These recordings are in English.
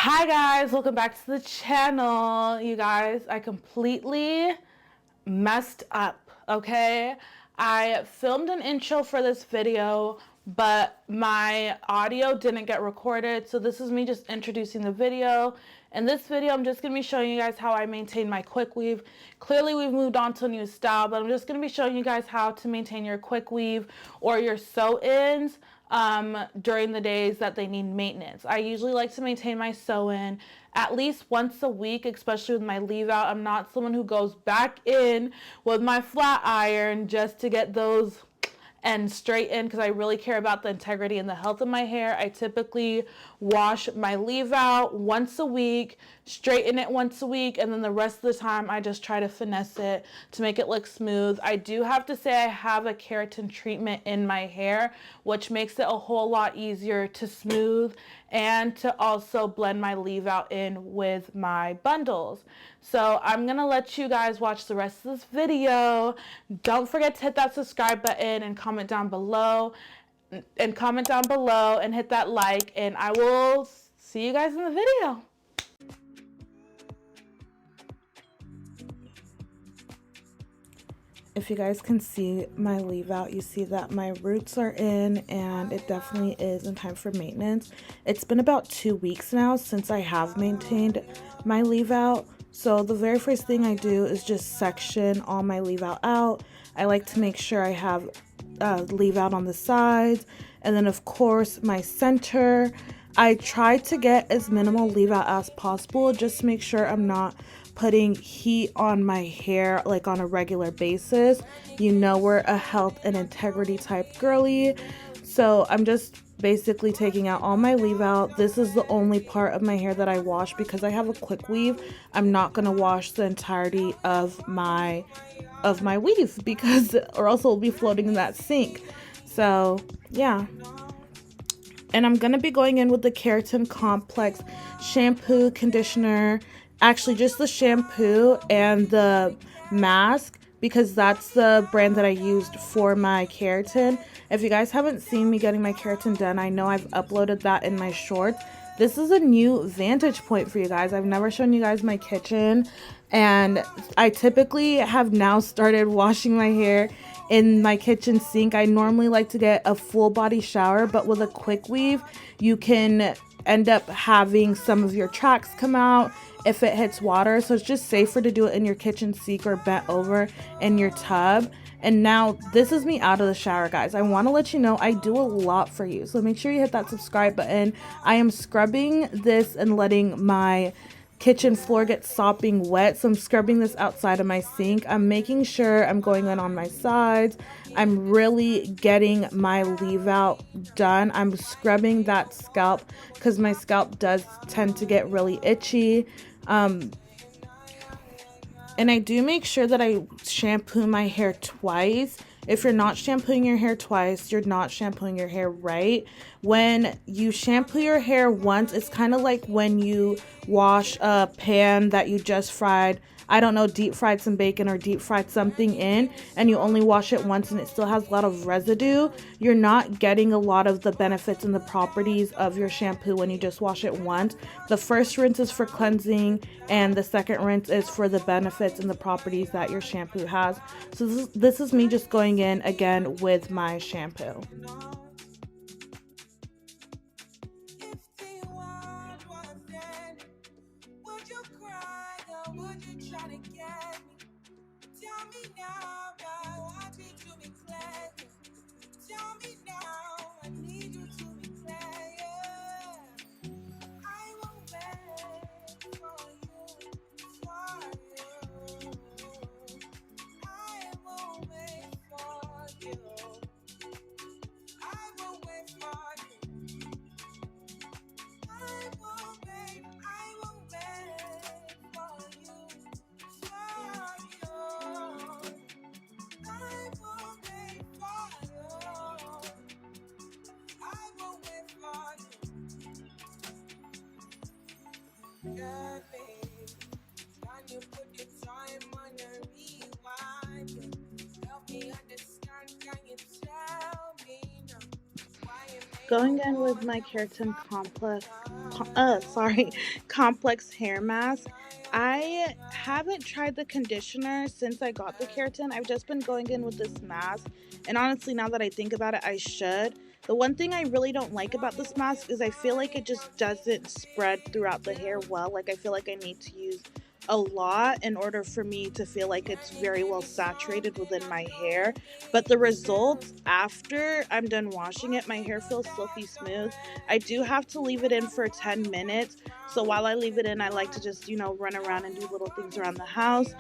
Hi guys, welcome back to the channel. You guys, I completely messed up, okay? I filmed an intro for this video, but my audio didn't get recorded, so this is me just introducing the video. In this video, I'm just going to be showing you guys how I maintain my quick weave. Clearly, we've moved on to a new style, but I'm just going to be showing you guys how to maintain your quick weave or your sew-ins during the days that they need maintenance. I usually like to maintain my sew-in at least once a week, especially with my leave out. I'm not someone who goes back in with my flat iron just to get those and straighten because I really care about the integrity and the health of my hair. I typically wash my leave out once a week, straighten it once a week, and then the rest of the time I just try to finesse it to make it look smooth. I do have to say I have a keratin treatment in my hair, which makes it a whole lot easier to smooth and to also blend my leave out in with my bundles. So I'm gonna let you guys watch the rest of this video. Don't forget to hit that subscribe button and comment down below and hit that like, and I will see you guys in the video. If you guys can see my leave out, you see that my roots are in and it definitely is in time for maintenance. It's been about 2 weeks now since I have maintained my leave out. So the very first thing I do is just section all my leave out. I like to make sure I have leave out on the sides, and then of course my center. I try to get as minimal leave out as possible, just to make sure I'm not putting heat on my hair like on a regular basis. You know, we're a health and integrity type girly, so I'm just basically taking out all my leave out. This is the only part of my hair that I wash because I have a quick weave. I'm not gonna wash the entirety of my weave because or else it'll be floating in that sink. So yeah, and I'm gonna be going in with the Keratin Complex shampoo, conditioner, actually just the shampoo and the mask, because that's the brand that I used for my keratin. If you guys haven't seen me getting my keratin done, I know I've uploaded that in my shorts. This is a new vantage point for you guys. I've never shown you guys my kitchen, and I typically have now started washing my hair in my kitchen sink. I normally like to get a full body shower, but with a quick weave, you can end up having some of your tracks come out if it hits water. So it's just safer to do it in your kitchen sink or bent over in your tub. And now this is me out of the shower, guys. I want to let you know I do a lot for you, so make sure you hit that subscribe button. I am scrubbing this and letting my kitchen floor get sopping wet, so I'm scrubbing this outside of my sink. I'm making sure I'm going in on my sides. I'm really getting my leave out done. I'm scrubbing that scalp because my scalp does tend to get really itchy. And I do make sure that I shampoo my hair twice. If you're not shampooing your hair twice, you're not shampooing your hair right. When you shampoo your hair once, it's kind of like when you wash a pan that you just fried, I don't know, deep fried some bacon or deep fried something in, and you only wash it once and it still has a lot of residue. You're not getting a lot of the benefits and the properties of your shampoo when you just wash it once. The first rinse is for cleansing, and the second rinse is for the benefits and the properties that your shampoo has. So this is me just going in again with my shampoo. Going in with my Keratin Complex complex hair mask. I haven't tried the conditioner since I got the keratin. I've just been going in with this mask, and honestly, now that I think about it, I should. The one thing I really don't like about this mask is I feel like it just doesn't spread throughout the hair well. Like, I feel like I need to use a lot in order for me to feel like it's very well saturated within my hair. But the results after I'm done washing it, my hair feels silky smooth. I do have to leave it in for 10 minutes. So while I leave it in, I like to just, run around and do little things around the house.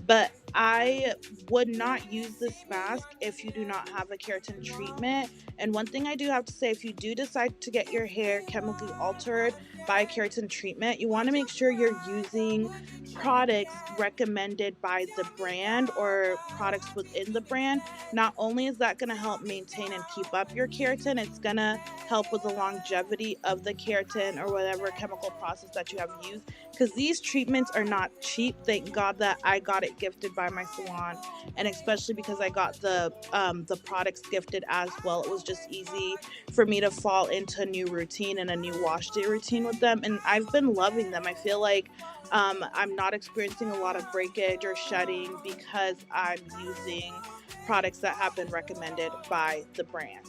But I would not use this mask if you do not have a keratin treatment. And one thing I do have to say, if you do decide to get your hair chemically altered by a keratin treatment, you want to make sure you're using products recommended by the brand or products within the brand. Not only is that going to help maintain and keep up your keratin, it's going to help with the longevity of the keratin or whatever chemical process that you have used, because these treatments are not cheap. Thank God that I got it gifted by my salon, and especially because I got the products gifted as well. It was just easy for me to fall into a new routine and a new wash day routine with them, and I've been loving them. I feel like I'm not experiencing a lot of breakage or shedding because I'm using products that have been recommended by the brand.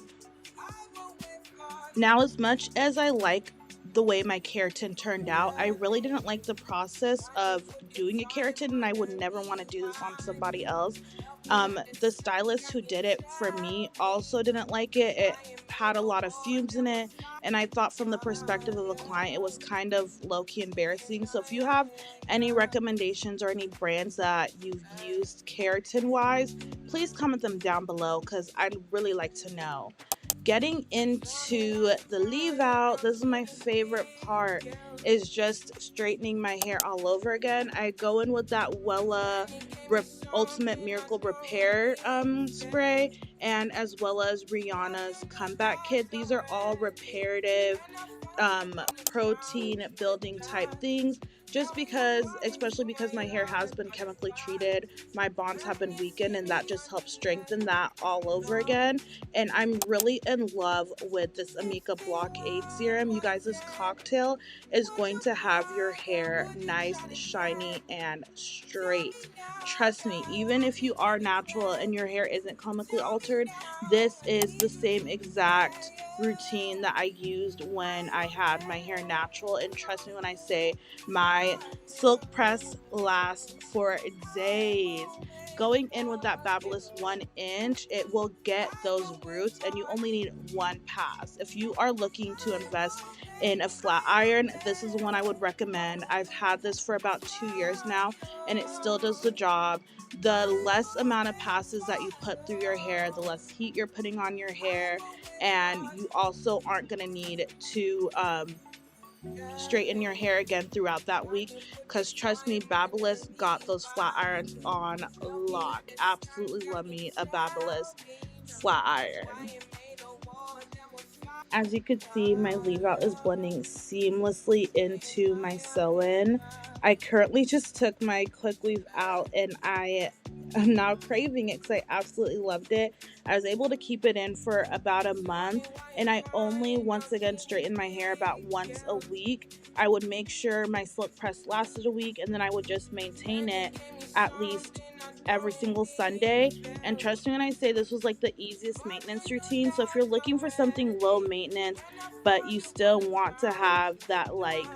Now, as much as I like the way my keratin turned out, I really didn't like the process of doing a keratin, and I would never want to do this on somebody else. The stylist who did it for me also didn't like it. It had a lot of fumes in it, and I thought from the perspective of a client, it was kind of low-key embarrassing. So if you have any recommendations or any brands that you've used keratin-wise, please comment them down below because I'd really like to know. Getting into the leave out, this is my favorite part, is just straightening my hair all over again. I go in with that Wella Ultimate Miracle Repair spray, and as well as Rihanna's Comeback Kit. These are all reparative protein building type things, just because, especially because my hair has been chemically treated, my bonds have been weakened, and that just helps strengthen that all over again. And I'm really in love with this Amika Blockade serum. You guys, this cocktail is going to have your hair nice, shiny, and straight. Trust me, even if you are natural and your hair isn't chemically altered, this is the same exact routine that I used when I had my hair natural. And trust me when I say my silk press lasts for days. Going in with that Babyliss 1 inch, it will get those roots, and you only need one pass. If you are looking to invest in a flat iron, this is one I would recommend. I've had this for about 2 years now, and it still does the job. The less amount of passes that you put through your hair, the less heat you're putting on your hair, and you also aren't going to need to straighten your hair again throughout that week, because trust me, Babyliss got those flat irons on lock. Absolutely love me a Babyliss flat iron. As you can see, my leave out is blending seamlessly into my sew-in. I currently just took my quick weave out, and I am now craving it because I absolutely loved it. I was able to keep it in for about a month, and I only once again straighten my hair about once a week. I would make sure my silk press lasted a week, and then I would just maintain it at least every single Sunday. And trust me when I say this was like the easiest maintenance routine. So if you're looking for something low maintenance but you still want to have that like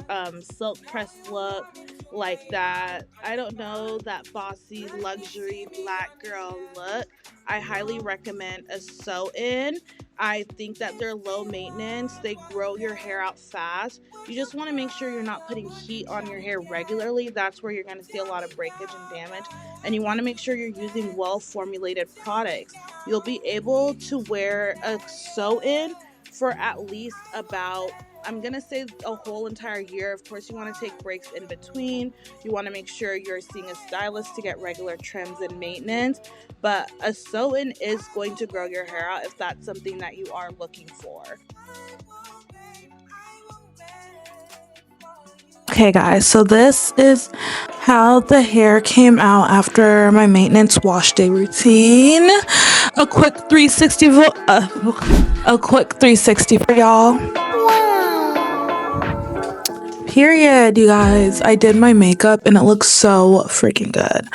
silk press look, like that, I don't know, that bossy luxury black girl look, I highly recommend a sew-in. I think that they're low maintenance. They grow your hair out fast. You just want to make sure you're not putting heat on your hair regularly. That's where you're going to see a lot of breakage and damage. And you want to make sure you're using well-formulated products. You'll be able to wear a sew-in for at least about, I'm going to say, a whole entire year. Of course, you want to take breaks in between. You want to make sure you're seeing a stylist to get regular trims and maintenance. But a sew-in is going to grow your hair out if that's something that you are looking for. Okay guys, so this is how the hair came out after my maintenance wash day routine. A quick 360 a quick 360 for y'all. Period, you guys. I did my makeup and it looks so freaking good.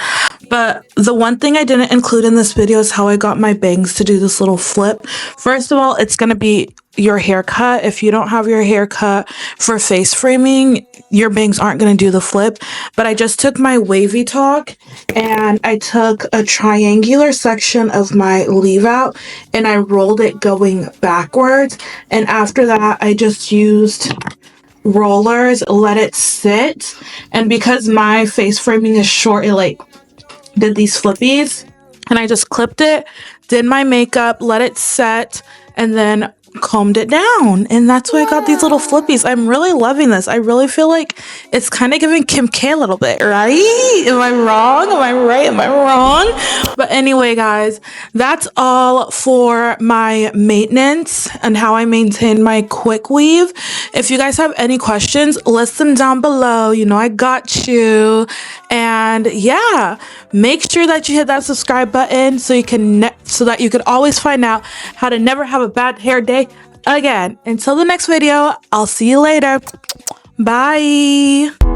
But the one thing I didn't include in this video is how I got my bangs to do this little flip. First of all, it's going to be your haircut. If you don't have your haircut for face framing, your bangs aren't going to do the flip. But I just took my wavy talk and I took a triangular section of my leave out and I rolled it going backwards. And after that, I just used rollers, let it sit. And because my face framing is short, it like did these flippies, and I just clipped it, did my makeup, let it set, and then combed it down, and that's why I got these little flippies. I'm really loving this. I really feel like it's kind of giving Kim K a little bit, right? Am I wrong? Am I right? Am I wrong? But anyway, guys, that's all for my maintenance and how I maintain my quick weave. If you guys have any questions, list them down below. You know I got you. And yeah, make sure that you hit that subscribe button so you can so that you could always find out how to never have a bad hair day again. Until the next video, I'll see you later. Bye.